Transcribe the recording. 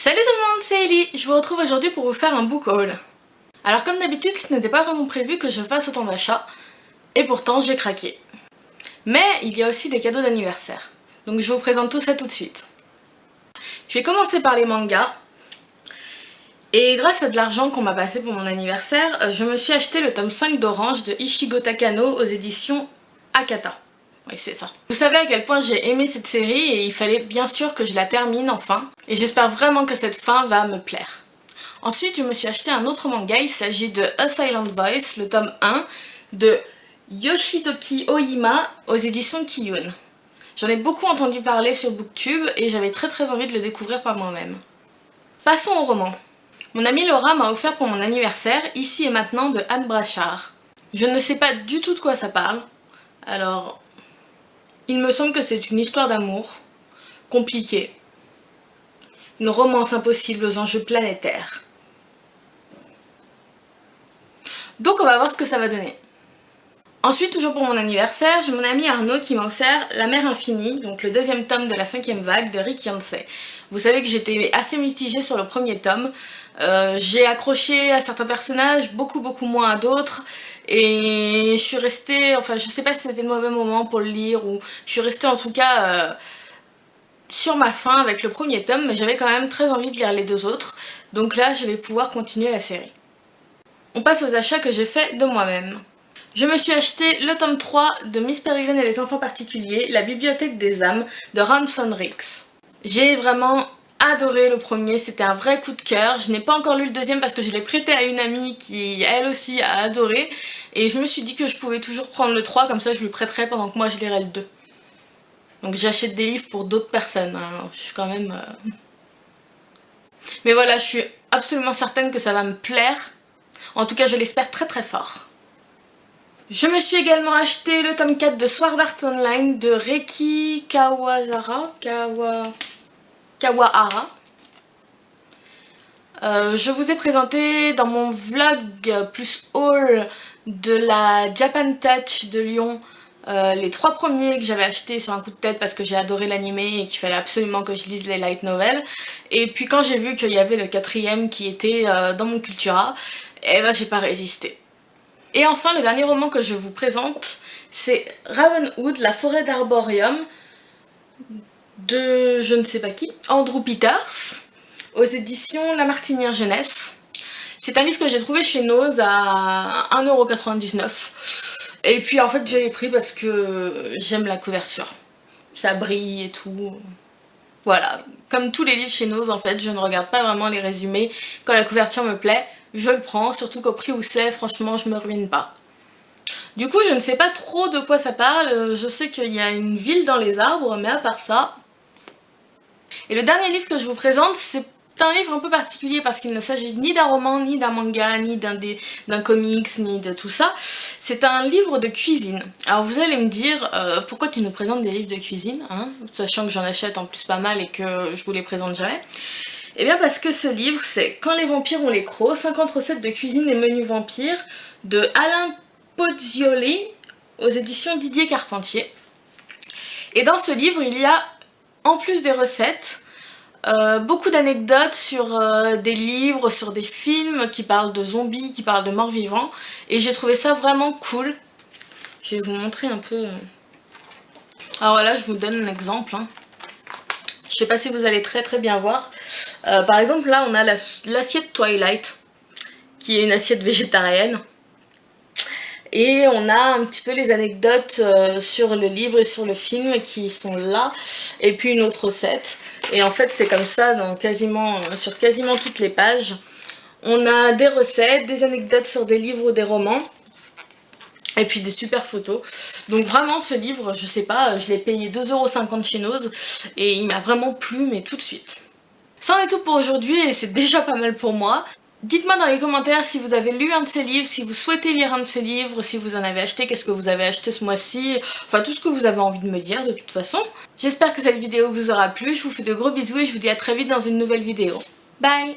Salut tout le monde, c'est Ellie. Je vous retrouve aujourd'hui pour vous faire un book haul. Alors comme d'habitude, ce n'était pas vraiment prévu que je fasse autant d'achats, et pourtant j'ai craqué. Mais il y a aussi des cadeaux d'anniversaire, donc je vous présente tout ça tout de suite. Je vais commencer par les mangas, et grâce à de l'argent qu'on m'a passé pour mon anniversaire, je me suis acheté le tome 5 d'Orange de Ichigo Takano aux éditions Akata. Oui, c'est ça. Vous savez à quel point j'ai aimé cette série et il fallait bien sûr que je la termine enfin, et j'espère vraiment que cette fin va me plaire. Ensuite, je me suis acheté un autre manga, il s'agit de A Silent Voice, le tome 1 de Yoshitoki Oima aux éditions Kiyun. J'en ai beaucoup entendu parler sur Booktube et j'avais très envie de le découvrir par moi-même. Passons au roman. Mon amie Laura m'a offert pour mon anniversaire Ici et maintenant de Anne Brachard. Je ne sais pas du tout de quoi ça parle, alors il me semble que c'est une histoire d'amour compliquée, une romance impossible aux enjeux planétaires. Donc on va voir ce que ça va donner. Ensuite, toujours pour mon anniversaire, j'ai mon ami Arnaud qui m'a offert La mer infinie, donc le deuxième tome de la 5e vague de Rick Yancey. Vous savez que j'étais assez mitigée sur le premier tome. J'ai accroché à certains personnages, beaucoup moins à d'autres. Et je suis restée, enfin je sais pas si c'était le mauvais moment pour le lire, ou je suis restée en tout cas sur ma faim avec le premier tome, mais j'avais quand même très envie de lire les deux autres. Donc là, je vais pouvoir continuer la série. On passe aux achats que j'ai faits de moi-même. Je me suis acheté le tome 3 de Miss Peregrine et les enfants particuliers, La bibliothèque des âmes de Ransom Ricks. J'ai vraiment adoré le premier, c'était un vrai coup de cœur. Je n'ai pas encore lu le deuxième parce que je l'ai prêté à une amie qui elle aussi a adoré. Et je me suis dit que je pouvais toujours prendre le 3, comme ça je lui prêterai pendant que moi je lirai le 2. Donc j'achète des livres pour d'autres personnes, hein. Je suis quand même... Mais voilà, je suis absolument certaine que ça va me plaire. En tout cas, je l'espère très fort. Je me suis également acheté le tome 4 de Sword Art Online de Reiki Kawahara. Je vous ai présenté dans mon vlog plus haul de la Japan Touch de Lyon les 3 premiers que j'avais achetés sur un coup de tête parce que j'ai adoré l'animé et qu'il fallait absolument que je lise les light novels. Et puis quand j'ai vu qu'il y avait le 4e qui était dans mon Cultura, eh ben j'ai pas résisté. Et enfin, le dernier roman que je vous présente, c'est Ravenwood, la forêt d'Arborium, de je ne sais pas qui, Andrew Peters, aux éditions La Martinière Jeunesse. C'est un livre que j'ai trouvé chez Nose à 1,99 €. Et puis en fait, je l'ai pris parce que j'aime la couverture. Ça brille et tout. Voilà, comme tous les livres chez Nose en fait, je ne regarde pas vraiment les résumés. Quand la couverture me plaît, je le prends, surtout qu'au prix où c'est, franchement, je me ruine pas. Du coup, je ne sais pas trop de quoi ça parle, je sais qu'il y a une ville dans les arbres, mais à part ça... Et le dernier livre que je vous présente, c'est un livre un peu particulier parce qu'il ne s'agit ni d'un roman, ni d'un manga, ni d'un comics, ni de tout ça. C'est un livre de cuisine. Alors vous allez me dire, pourquoi tu nous présentes des livres de cuisine, hein, sachant que j'en achète en plus pas mal et que je vous les présente jamais. Eh bien parce que ce livre, c'est Quand les vampires ont les crocs, 50 recettes de cuisine et menus vampires de Alain Pozzioli aux éditions Didier Carpentier. Et dans ce livre, il y a, en plus des recettes, beaucoup d'anecdotes sur des livres, sur des films qui parlent de zombies, qui parlent de morts vivants. Et j'ai trouvé ça vraiment cool. Je vais vous montrer un peu... Alors voilà, je vous donne un exemple, hein. Je sais pas si vous allez très bien voir. Par exemple, là, on a l'assiette Twilight, qui est une assiette végétarienne. Et on a un petit peu les anecdotes sur le livre et sur le film qui sont là. Et puis une autre recette. Et en fait, c'est comme ça sur quasiment toutes les pages. On a des recettes, des anecdotes sur des livres ou des romans. Et puis des super photos. Donc vraiment ce livre, je sais pas, je l'ai payé 2,50 € chez Nose et il m'a vraiment plu, mais tout de suite. Ça en est tout pour aujourd'hui et c'est déjà pas mal pour moi. Dites-moi dans les commentaires si vous avez lu un de ces livres, si vous souhaitez lire un de ces livres, si vous en avez acheté, qu'est-ce que vous avez acheté ce mois-ci, enfin tout ce que vous avez envie de me dire de toute façon. J'espère que cette vidéo vous aura plu, je vous fais de gros bisous et je vous dis à très vite dans une nouvelle vidéo. Bye!